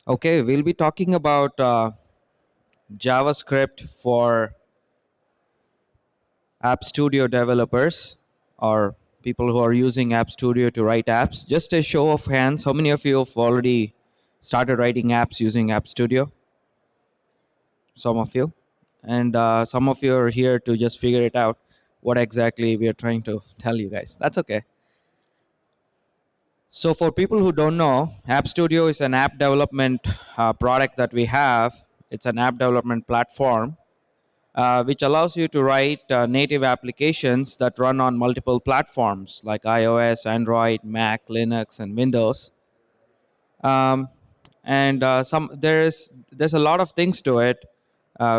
Okay, we'll be talking about JavaScript for AppStudio developers or people who are using AppStudio to write apps. Just a show of hands, how many of you have already started writing apps using AppStudio? Some of you. And some of you are here to just figure it out, what exactly we are trying to tell you guys. That's okay. So for people who don't know, AppStudio is an app development product that we have. It's an app development platform which allows you to write native applications that run on multiple platforms like iOS, Android, Mac, Linux, and Windows. Um, and there's a lot of things to it.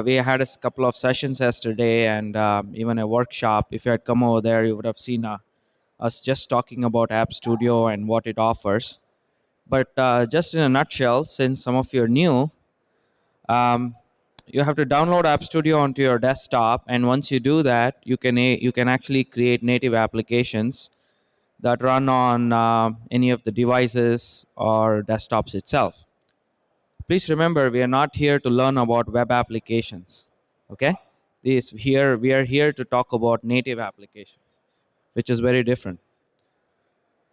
We had a couple of sessions yesterday and even a workshop. If you had come over there, you would have seen us just talking about App Studio and what it offers. But just in a nutshell, since some of you are new, um, you have to download App Studio onto your desktop, and once you do that, you can actually create native applications that run on any of the devices or desktops itself. Please remember, we are not here to learn about web applications. Okay, we are here to talk about native applications, which is very different.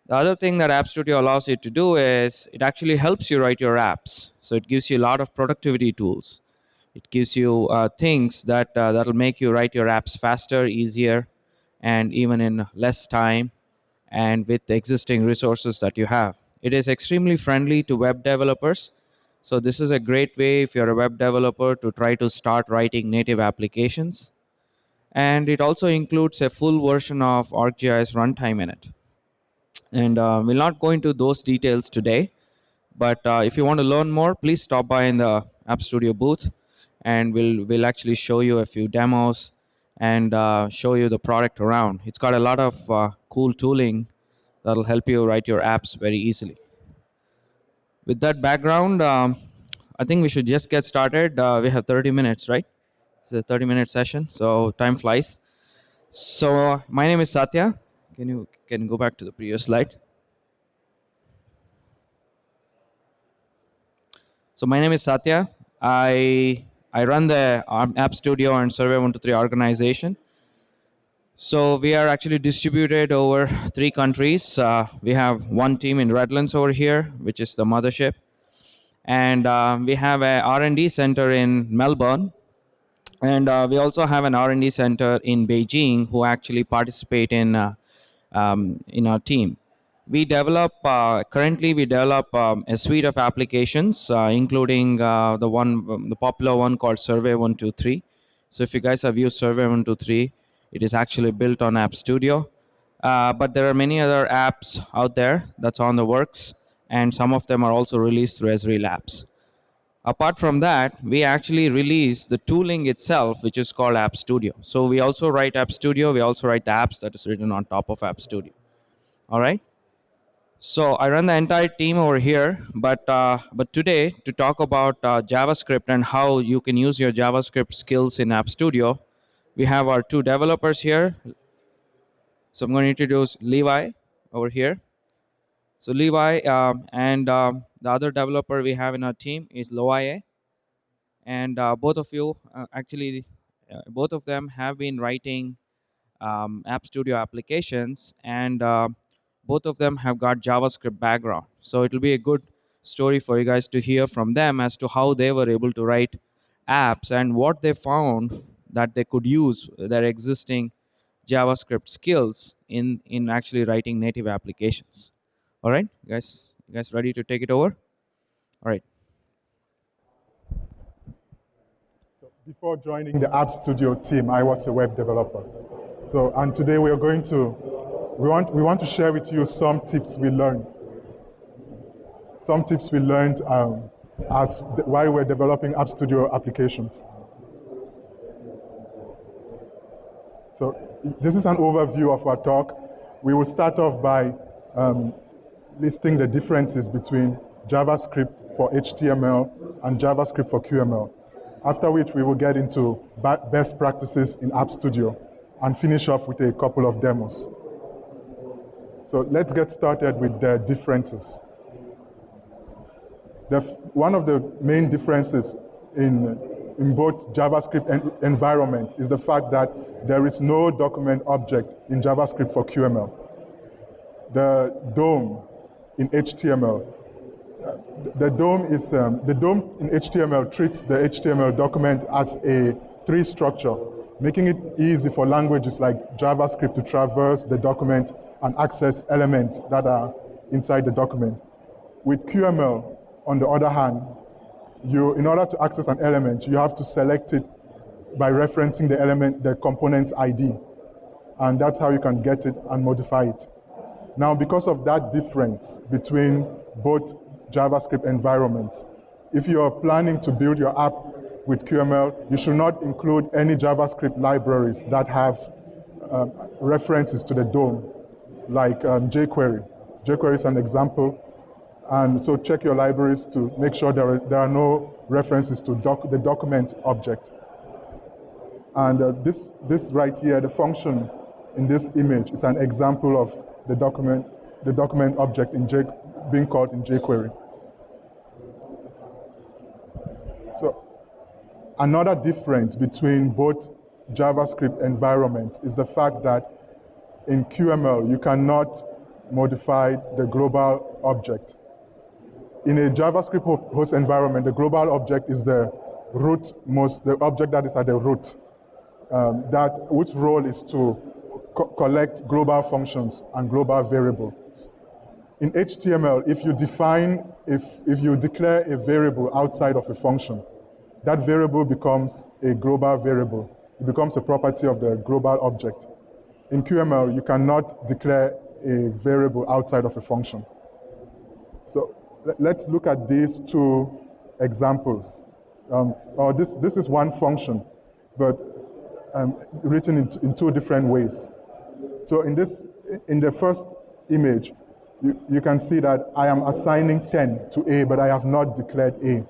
The other thing that App Studio allows you to do is it actually helps you write your apps. So it gives you a lot of productivity tools. It gives you things that'll make you write your apps faster, easier, and even in less time, and with the existing resources that you have. It is extremely friendly to web developers. So this is a great way if you're a web developer to try to start writing native applications. And it also includes a full version of ArcGIS runtime in it. And we'll not go into those details today. But if you want to learn more, please stop by in the App Studio booth, and we'll actually show you a few demos and show you the product around. It's got a lot of cool tooling that'll help you write your apps very easily. With that background, I think we should just get started. We have 30 minutes, right? It's a 30-minute session, so time flies. So my name is Sathya. Can you go back to the previous slide? So my name is Sathya. I run the App Studio and Survey 123 organization. So we are actually distributed over 3 countries. We have one team in Redlands over here, which is the mothership, and we have a R&D center in Melbourne, and we also have an R&D center in Beijing who actually participate in our team. Currently we develop a suite of applications, including the popular one called Survey 123. So if you guys have used Survey 123, it is actually built on App Studio. But there are many other apps out there that's on the works, and some of them are also released through Esri Labs. Apart from that, we actually release the tooling itself, which is called App Studio. So we also write App Studio. We also write the apps that is written on top of App Studio. All right. So I run the entire team over here, but today to talk about JavaScript and how you can use your JavaScript skills in App Studio, we have our 2 developers here. So I'm going to introduce Liwei over here. So Liwei and the other developer we have in our team is Loayeh, and both of you both of them have been writing App Studio applications, and both of them have got JavaScript background. So it will be a good story for you guys to hear from them as to how they were able to write apps and what they found that they could use their existing JavaScript skills in actually writing native applications. All right, you guys ready to take it over? All right. Before joining the App Studio team, I was a web developer. And today we want to share with you some tips we learned. Some tips we learned while we're developing App Studio applications. So this is an overview of our talk. We will start off by listing the differences between JavaScript for HTML and JavaScript for QML. After which we will get into best practices in App Studio and finish off with a couple of demos. So let's get started with the differences. One of the main differences in both JavaScript and environment is the fact that there is no document object in JavaScript for QML. The DOM in HTML, the DOM in HTML treats the HTML document as a tree structure, making it easy for languages like JavaScript to traverse the document and access elements that are inside the document. With QML, on the other hand, in order to access an element, you have to select it by referencing the element, the component ID. And that's how you can get it and modify it. Now, because of that difference between both JavaScript environments, if you're planning to build your app with QML, you should not include any JavaScript libraries that have references to the DOM, like jQuery. jQuery is an example. And so check your libraries to make sure there are no references to the document object. And this right here, the function in this image, is an example of the document object being called in jQuery. So another difference between both JavaScript environments is the fact that in QML, you cannot modify the global object. In a JavaScript host environment, the global object is the object that is at the root, whose role is to collect global functions and global variables. In HTML, if you declare a variable outside of a function, that variable becomes a global variable. It becomes a property of the global object. In QML, you cannot declare a variable outside of a function. So let's look at these two examples. This is one function, but written in two different ways. So in the first image, you can see that I am assigning 10 to A, but I have not declared A.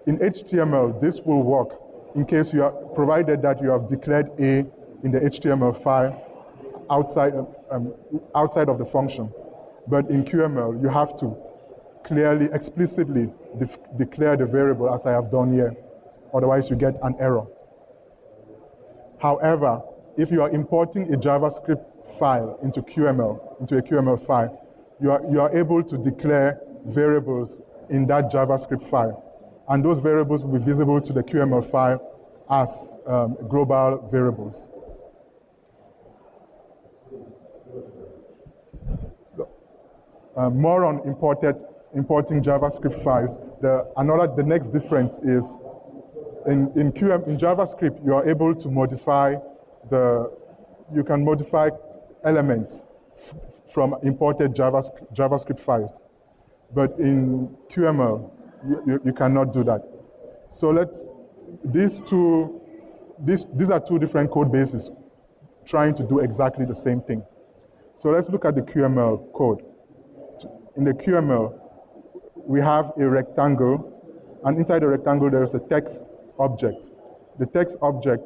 In HTML, this will work in case provided that you have declared A in the HTML file outside of the function. But in QML, you have to clearly, explicitly declare the variable as I have done here. Otherwise, you get an error. However, if you are importing a JavaScript file into a QML file, you are able to declare variables in that JavaScript file. And those variables will be visible to the QML file as global variables. More on importing JavaScript files. The next difference is in JavaScript, you are able to modify you can modify elements from imported JavaScript files. But in QML, you cannot do that. So these are two different code bases trying to do exactly the same thing. So let's look at the QML code. In the QML, we have a rectangle, and inside the rectangle there is a text object. The text object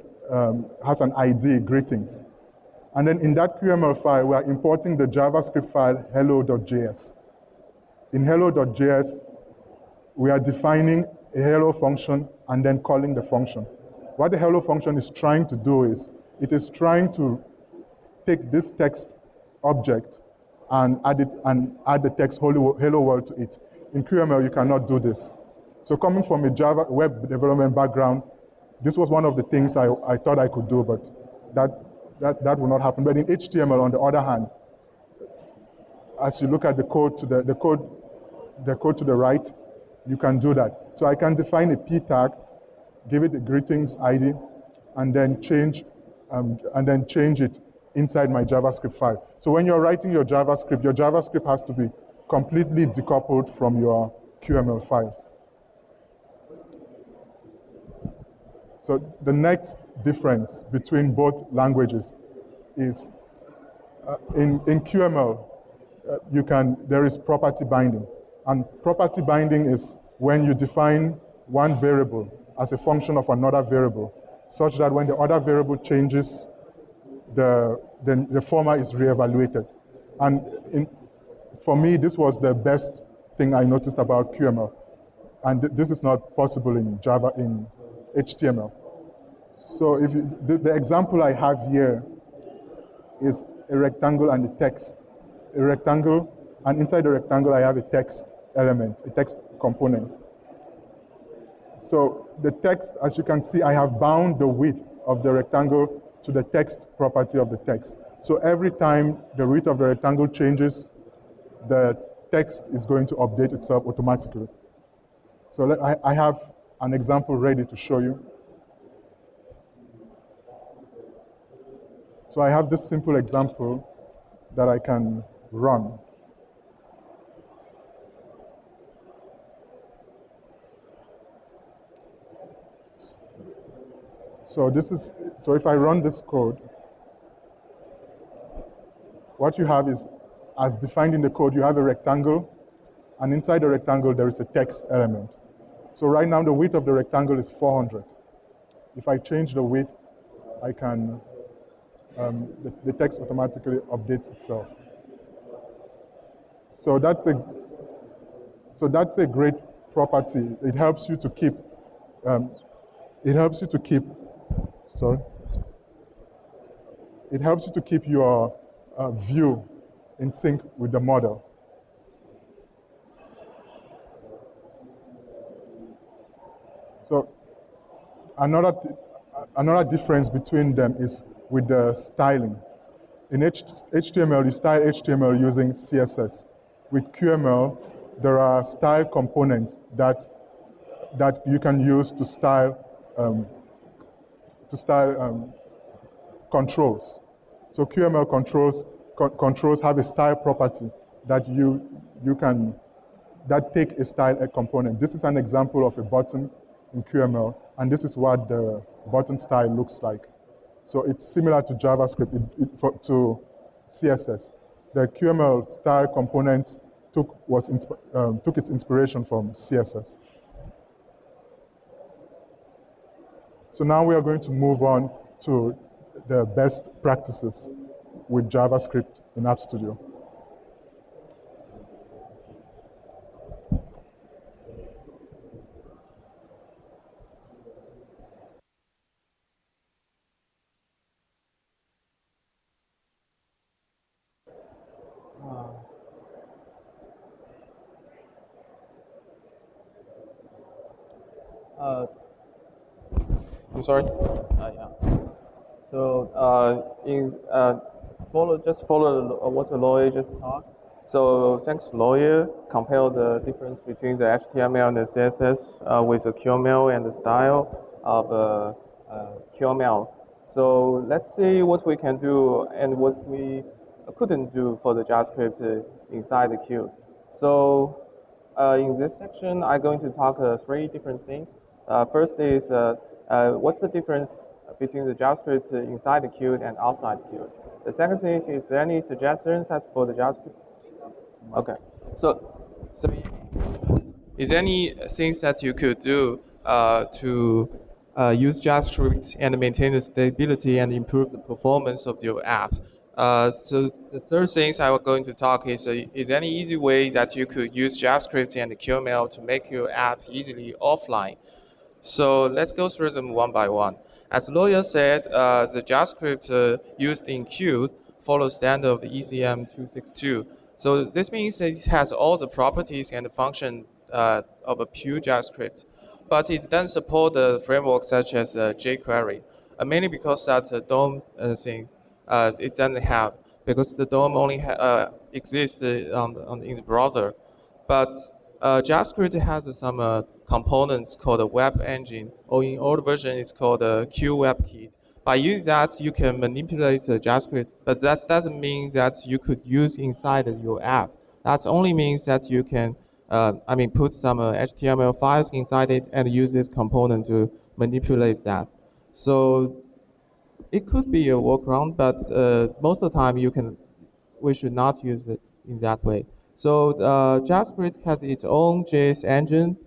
has an ID, greetings. And then in that QML file, we are importing the JavaScript file hello.js. In hello.js, we are defining a hello function and then calling the function. What the hello function is trying to do is, it is trying to take this text object and add the text hello world to it. In QML, you cannot do this. So coming from a Java web development background, this was one of the things I thought I could do, but that will not happen. But in HTML, on the other hand, as you look at the code to the code to the right, you can do that. So I can define a p tag, give it a greetings ID, and then change it inside my JavaScript file. So when you're writing your JavaScript has to be completely decoupled from your QML files. So the next difference between both languages is in QML, there is property binding. And property binding is when you define one variable as a function of another variable, such that when the other variable changes, the former is reevaluated. And for me, this was the best thing I noticed about QML. And this is not possible in Java, in HTML. So if you, the example I have here is a rectangle and a text. A rectangle, and inside the rectangle I have a text element, a text component. So the text, as you can see, I have bound the width of the rectangle to the text property of the text. So every time the width of the rectangle changes, the text is going to update itself automatically. So I have an example ready to show you. So I have this simple example that I can run. So if I run this code, what you have is, as defined in the code, you have a rectangle, and inside the rectangle there is a text element. So right now the width of the rectangle is 400. If I change the width, I can, the text automatically updates itself. So that's a great property. It helps you to keep, sorry. It helps you to keep your view in sync with the model. So another difference between them is with the styling. In HTML, you style HTML using CSS. With QML, there are style components that you can use to style controls. So QML controls have a style property that that take a style component. This is an example of a button in QML, and this is what the button style looks like. So it's similar to JavaScript, to CSS. The QML style component took its inspiration from CSS. So now we are going to move on to the best practices with JavaScript in AppStudio. I'm sorry. Yeah. So follow what Loayeh just talked. So thanks to Loayeh, compare the difference between the HTML and the CSS with the QML and the style of QML. So let's see what we can do and what we couldn't do for the JavaScript inside the code. So in this section, I'm going to talk three different things. First is what's the difference between the JavaScript inside the code and outside the code. The second thing is there any suggestions as for the JavaScript? Okay, so is there any things that you could do to use JavaScript and maintain the stability and improve the performance of your app? So the third things I was going to talk is any easy way that you could use JavaScript and QML to make your app easily offline? So let's go through them one by one. As Loayeh said, the JavaScript used in Qt follows standard of the ECM 262. So this means that it has all the properties and the function of a pure JavaScript, but it doesn't support the frameworks such as jQuery, mainly because that DOM thing it doesn't have, because the DOM only exists in the browser. But JavaScript has some components called a web engine, or in old version it's called a QWebKit. By using that, you can manipulate the JavaScript, but that doesn't mean that you could use inside your app. That only means that you can, put some HTML files inside it and use this component to manipulate that. So it could be a workaround, but most of the time we should not use it in that way. So JavaScript has its own JS engine.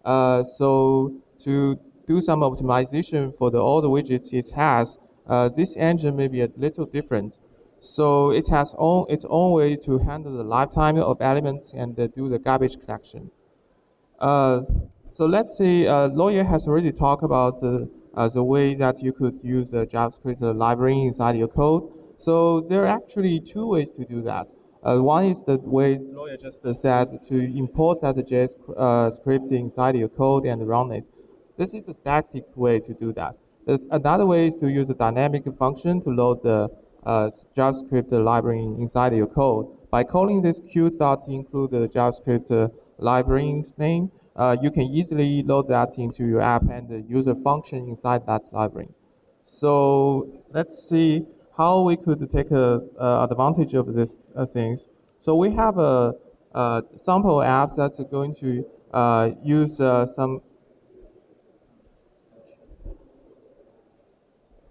So to do some optimization for all the widgets it has, this engine may be a little different. So it has its own way to handle the lifetime of elements and do the garbage collection. So let's say Loayeh has already talked about the way that you could use a JavaScript library inside your code. So there are actually two ways to do that. One is the way Loayeh just said, to import that JS script inside your code and run it. This is a static way to do that. Another way is to use a dynamic function to load the JavaScript library inside your code. By calling this q.include the JavaScript library's name, you can easily load that into your app and use a function inside that library. So let's see how we could take advantage of these things. So we have a sample app that's going to use some.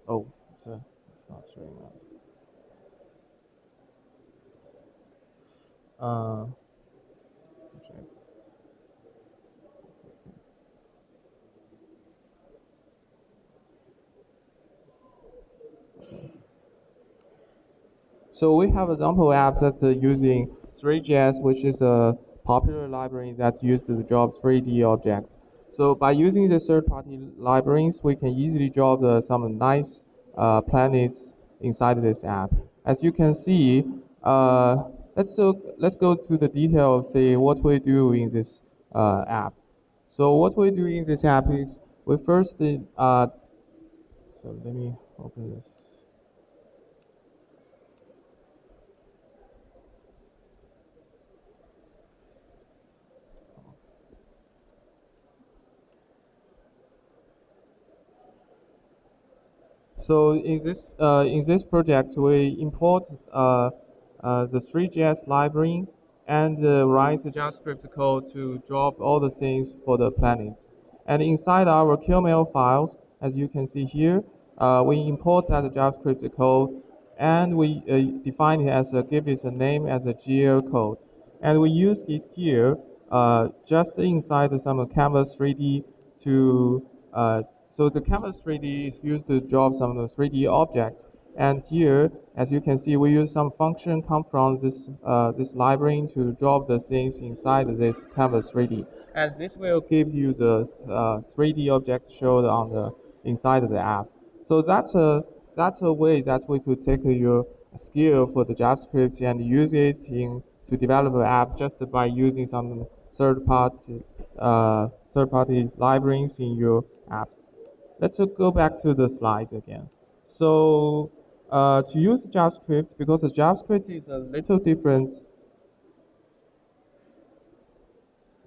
Oh, it's not showing up. Projects. So we have example apps that are using 3JS, which is a popular library that's used to draw 3D objects. So by using the third-party libraries, we can easily draw some nice planets inside this app. As you can see, let's go to the detail of say what we do in this app. So what we do in this app is we first so let me open this. So in this project, we import the 3JS library and write the JavaScript code to drop all the things for the planets. And inside our QML files, as you can see here, we import that JavaScript code and we define it as give it a name as a GL code. And we use it here just inside some Canvas 3D to so the Canvas 3D is used to draw some 3D objects. And here, as you can see, we use some function come from this library to draw the things inside this Canvas 3D. And this will give you the 3D object showed on the inside of the app. So that's a way that we could take your skill for the JavaScript and use it to develop an app just by using some third-party libraries in your apps. Let's go back to the slides again. So to use JavaScript, because the JavaScript is a little different.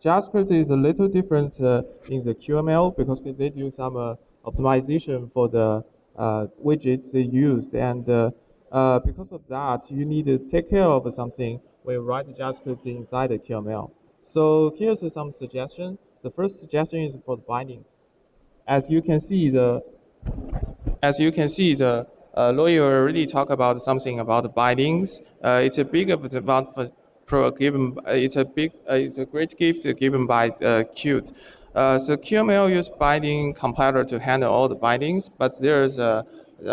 JavaScript is a little different in the QML because they do some optimization for the widgets they used, and because of that, you need to take care of something when you write JavaScript inside the QML. So here's some suggestions. The first suggestion is for the binding. As you can see, the Loayeh already talked about something about the bindings. It's a big advantage given. It's a great gift given by Qt. So QML use binding compiler to handle all the bindings, but there's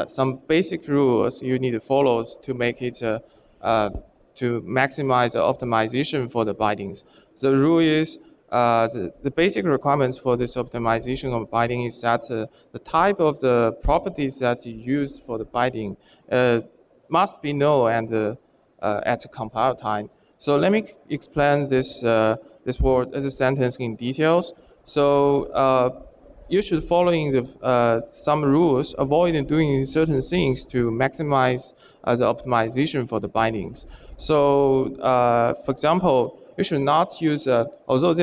some basic rules you need to follow to make it to maximize the optimization for the bindings. The rule is the basic requirements for this optimization of binding is that the type of the properties that you use for the binding must be known and at compile time. So let me explain this sentence in details. So you should following some rules, avoid doing certain things to maximize the optimization for the bindings. So for example, you should not use although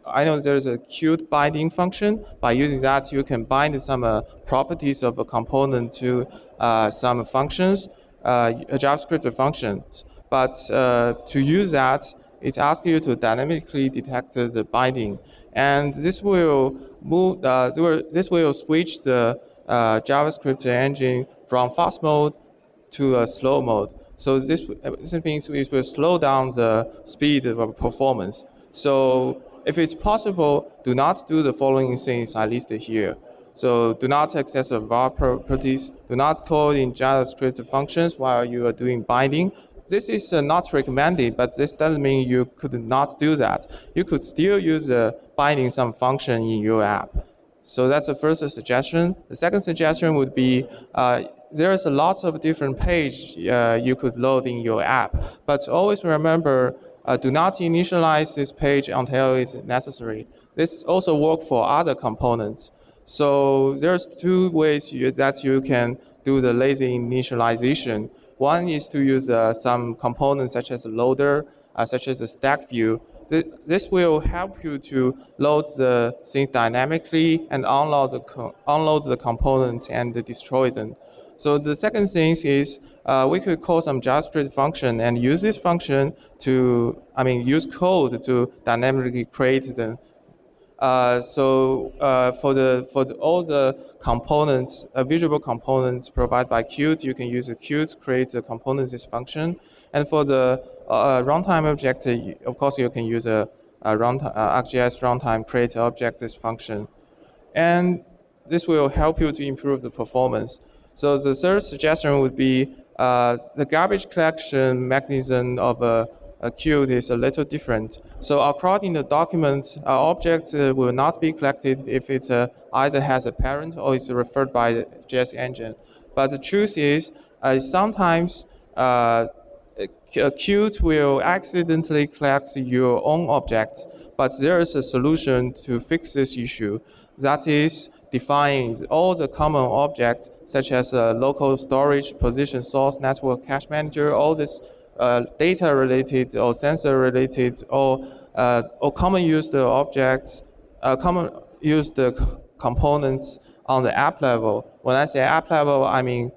I know there's a Qt binding function. By using that, you can bind some properties of a component to some functions, JavaScript functions. But to use that, it asks you to dynamically detect the binding, and this will move. This will switch the JavaScript engine from fast mode to a slow mode. So this means it will slow down the speed of performance. So if it's possible, do not do the following things I listed here. So do not access the var properties. Do not call in JavaScript functions while you are doing binding. This is not recommended, but this doesn't mean you could not do that. You could still use the binding some function in your app. So that's the first suggestion. The second suggestion would be there's a lot of different page you could load in your app, but always remember do not initialize this page until it's necessary. This also works for other components. So there's two ways that you can do the lazy initialization. One is to use some components such as a loader, such as a stack view. This will help you to load the things dynamically and unload the component and destroy them. So the second thing is we could call some JavaScript function and use this function to, use code to dynamically create them. For all the components, visible components provided by Qt, you can use a Qt to create the components function. And for the runtime object, of course, you can use a ArcGIS runtime create object this function. And this will help you to improve the performance. So the third suggestion would be the garbage collection mechanism of a Qt is a little different. So according to the document, object will not be collected if it's either has a parent or is referred by the JS engine. But the truth is, sometimes Qt will accidentally collect your own object, but there is a solution to fix this issue. That is define all the common objects such as local storage, position source, network cache manager, all this data related or sensor related or common used objects, common used components on the app level. When I say app level, I mean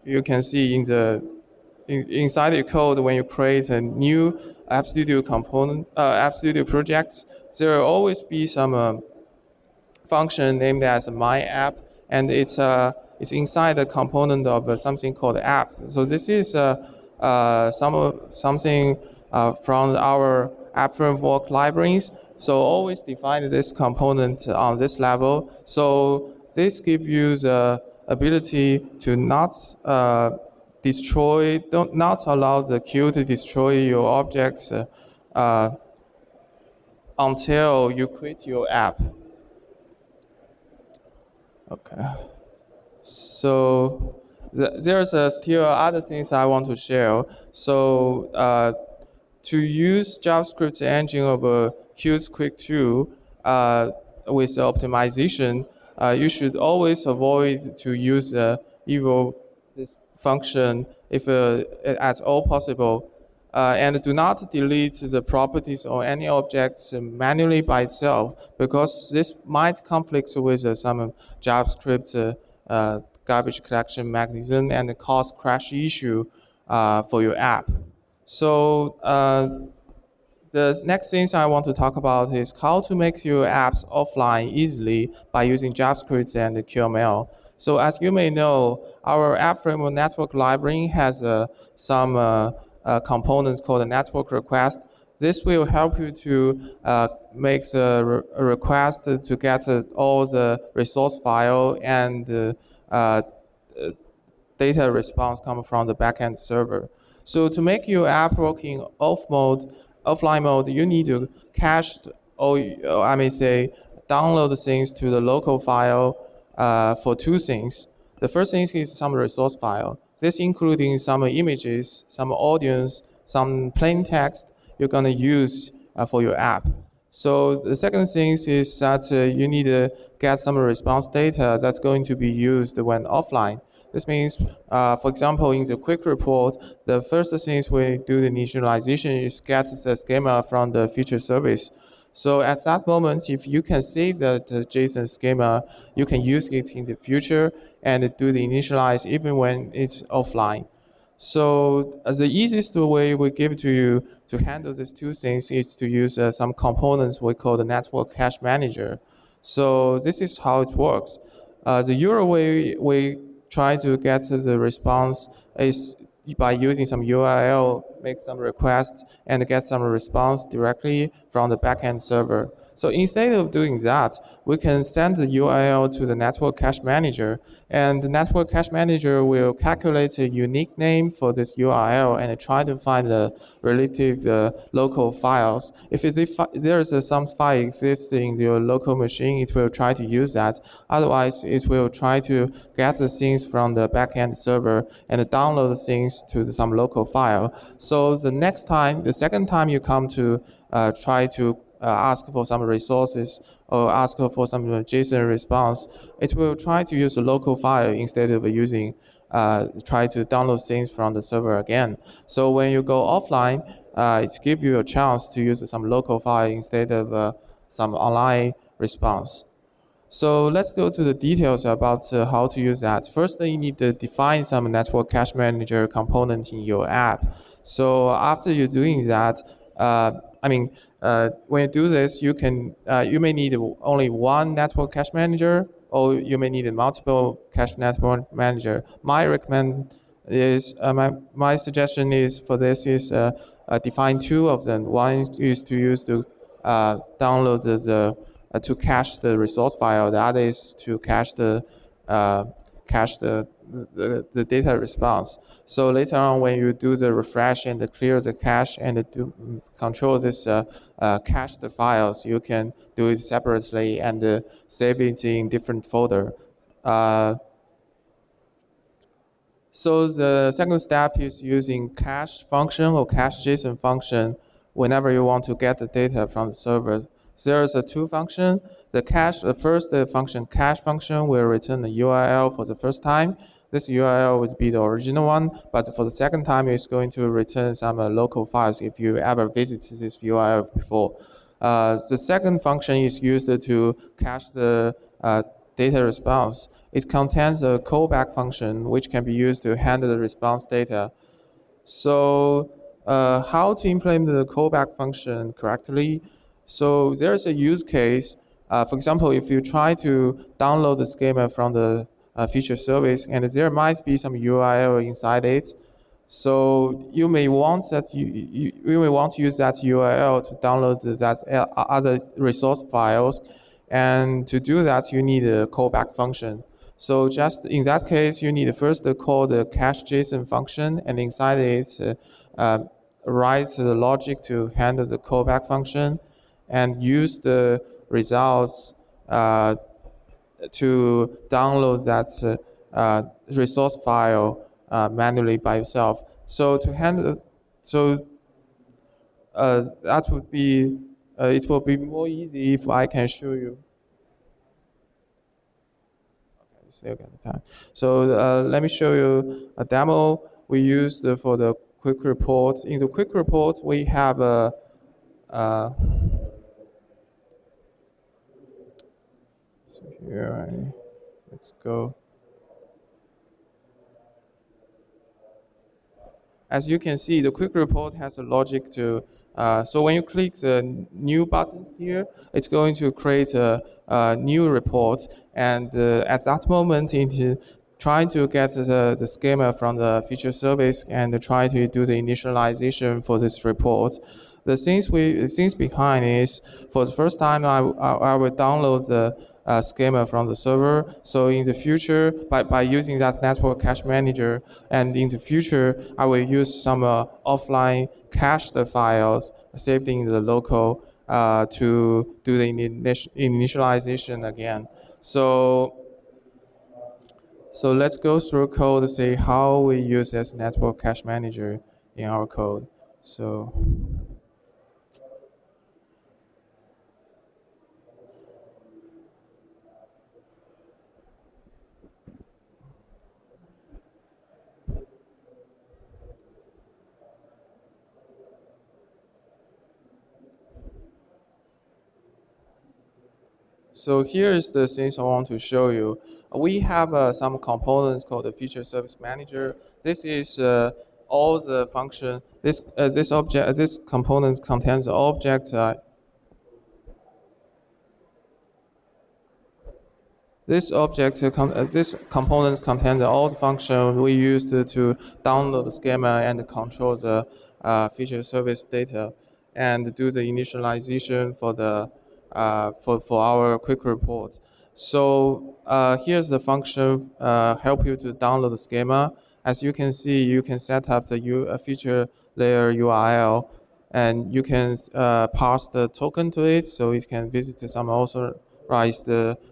you can see inside the code when you create a new AppStudio component, AppStudio projects, there will always be some function named as my app, and it's inside the component of something called app. So this is something from our app framework libraries. So always define this component on this level. So this gives you the ability to not not allow the queue to destroy your objects until you create your app. Okay. So there's still other things I want to share. So to use JavaScript engine of Qt Quick 2 with optimization, you should always avoid to use evil this function if at all possible. And do not delete the properties or any objects manually by itself, because this might conflict with some JavaScript garbage collection mechanism and cause crash issue for your app. So the next things I want to talk about is how to make your apps offline easily by using JavaScript and QML. So as you may know, our app framework network library has some components called a network request. This will help you to make a request to get all the resource file and data response coming from the backend server. So to make your app working offline mode, you need to cache, or I may say, download things to the local file for two things. The first thing is some resource file. This including some images, some audios, some plain text you're going to use for your app. So the second thing is that you need to get some response data that's going to be used when offline. This means, for example, in the quick report, the first thing we do the initialization is get the schema from the feature service. So at that moment, if you can save that JSON schema, you can use it in the future and do the initialize even when it's offline. So the easiest way we give to you to handle these two things is to use some components we call the NetworkCache Manager. So this is how it works. The usual way we try to get the response is by using some URL, make some request, and get some response directly from the backend server. So instead of doing that, we can send the URL to the Network Cache Manager, and the Network Cache Manager will calculate a unique name for this URL and try to find the relative local files. If there is some file existing in your local machine, it will try to use that. Otherwise, it will try to get the things from the backend server and download the things to some local file. So the second time you come to try to ask for some resources or ask for some JSON response, it will try to use a local file instead of using try to download things from the server again. So when you go offline, it gives you a chance to use some local file instead of some online response. So let's go to the details about how to use that. First, you need to define some Network Cache Manager component in your app. So after you're doing that, when you do this, you may need only one Network Cache Manager, or you may need a multiple cache network manager. My suggestion is for this is define two of them. One is to use to download to cache the resource file. The other is to cache the data response. So later on, when you do the refresh and clear the cache and control this cache the files, you can do it separately and save it in different folder. So the second step is using cache function or cache JSON function whenever you want to get the data from the server. There is a two function. The first function cache function will return the URL for the first time. This URL would be the original one, but for the second time, it's going to return some local files if you ever visited this URL before. The second function is used to cache the data response. It contains a callback function which can be used to handle the response data. So how to implement the callback function correctly? So there's a use case. For example, if you try to download the schema from the feature service and there might be some URL inside it, so you may want to use that URL to download that other resource files, and to do that you need a callback function. So just in that case, you need first to call the cache JSON function, and inside it write the logic to handle the callback function, and use the results to download that resource file manually by yourself. So to handle, that would be, it will be more easy if I can show you. Okay, still got the time. So let me show you a demo we used for the quick report. In the quick report, we have a so here, let's go. As you can see, the quick report has a logic to, so when you click the new buttons here, it's going to create a new report. And at that moment, it trying to get the schema from the feature service and try to do the initialization for this report. The things behind is, for the first time, I will download the schema from the server. So in the future, by using that network cache manager, and in the future, I will use some offline cached files saved in the local to do the initialization again. So let's go through code to see how we use this network cache manager in our code. So here is the things I want to show you. We have some components called the feature service manager. This is all the function. This component contains object. This component contains all the function we used to download the schema and control the feature service data, and do the initialization for the for our quick report. So here's the function help you to download the schema. As you can see, you can set up the feature layer URL, and you can pass the token to it, so it can visit some authorized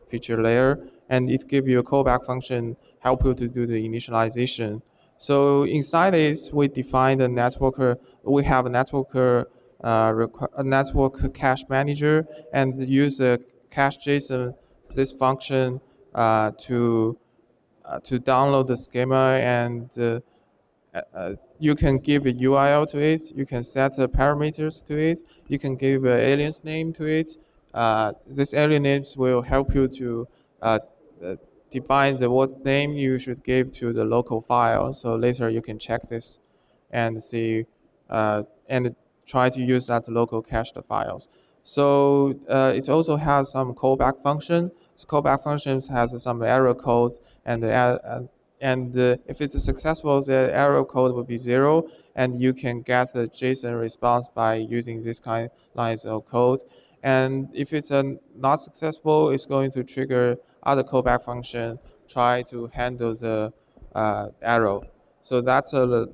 feature layer, and it give you a callback function help you to do the initialization. So inside it, we define the networker. We have a networker a network cache manager and use a cache JSON this function to download the schema, and you can give a URL to it. You can set the parameters to it. You can give an alias name to it. This alien names will help you to uh, define the what name you should give to the local file. So later you can check this and see and try to use that local cached files. So it also has some callback function. So callback functions has some error code, and if it's successful, the error code will be 0, and you can get the JSON response by using this kind lines of code. And if it's not successful, it's going to trigger other callback function try to handle the error. So that's a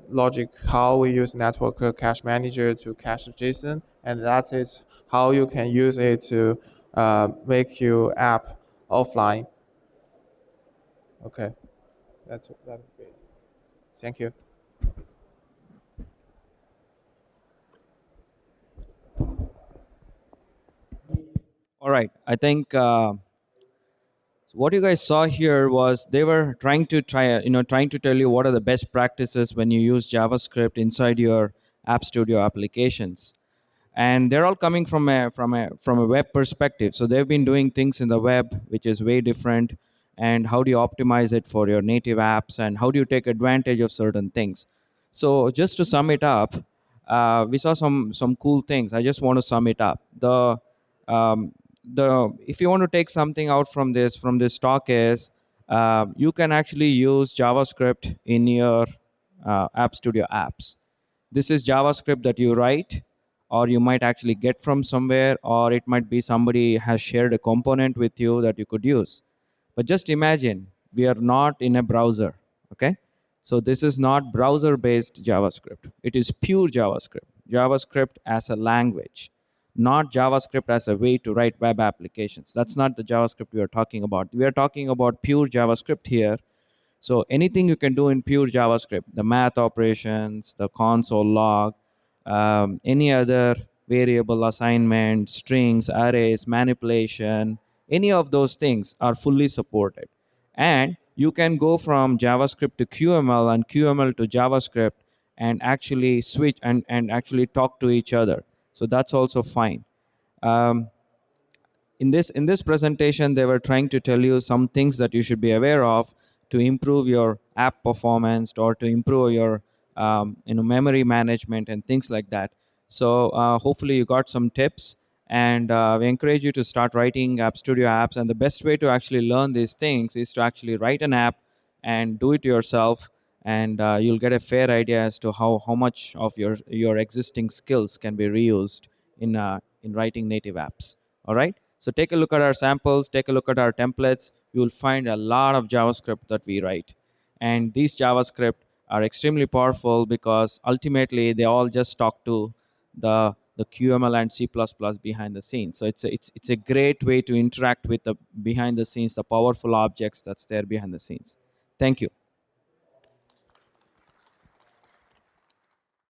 logic how we use network cache manager to cache JSON, and that is how you can use it to make your app offline. Okay, that's great. Thank you. All right. I think what you guys saw here was they were trying to tell you what are the best practices when you use JavaScript inside your App Studio applications, and they're all coming from a web perspective. So they've been doing things in the web which is way different, and how do you optimize it for your native apps, and how do you take advantage of certain things. So just to sum it up, we saw some cool things. I just want to sum it up. Um, the If you want to take something out from this talk is you can actually use JavaScript in your App Studio apps. This is JavaScript that you write, or you might actually get from somewhere, or it might be somebody has shared a component with you that you could use. But just imagine we are not in a browser, okay? So this is not browser based JavaScript. It is pure JavaScript. JavaScript as a language, not JavaScript as a way to write web applications. That's not the JavaScript we are talking about. We are talking about pure JavaScript here. So anything you can do in pure JavaScript, the math operations, the console log, any other variable assignment, strings, arrays, manipulation, any of those things are fully supported. And you can go from JavaScript to QML and QML to JavaScript and actually switch and actually talk to each other. So that's also fine. Um, in this presentation, they were trying to tell you some things that you should be aware of to improve your app performance, or to improve your memory management and things like that. So hopefully you got some tips, and we encourage you to start writing App Studio apps. And the best way to actually learn these things is to actually write an app and do it yourself, and you'll get a fair idea as to how much of your existing skills can be reused in writing native apps. All right. So take a look at our samples, take a look at our templates. You will find a lot of JavaScript that we write. And these JavaScript are extremely powerful because ultimately they all just talk to the QML and C++ behind the scenes. So it's a great way to interact with the behind the scenes, the powerful objects that's there behind the scenes. Thank you.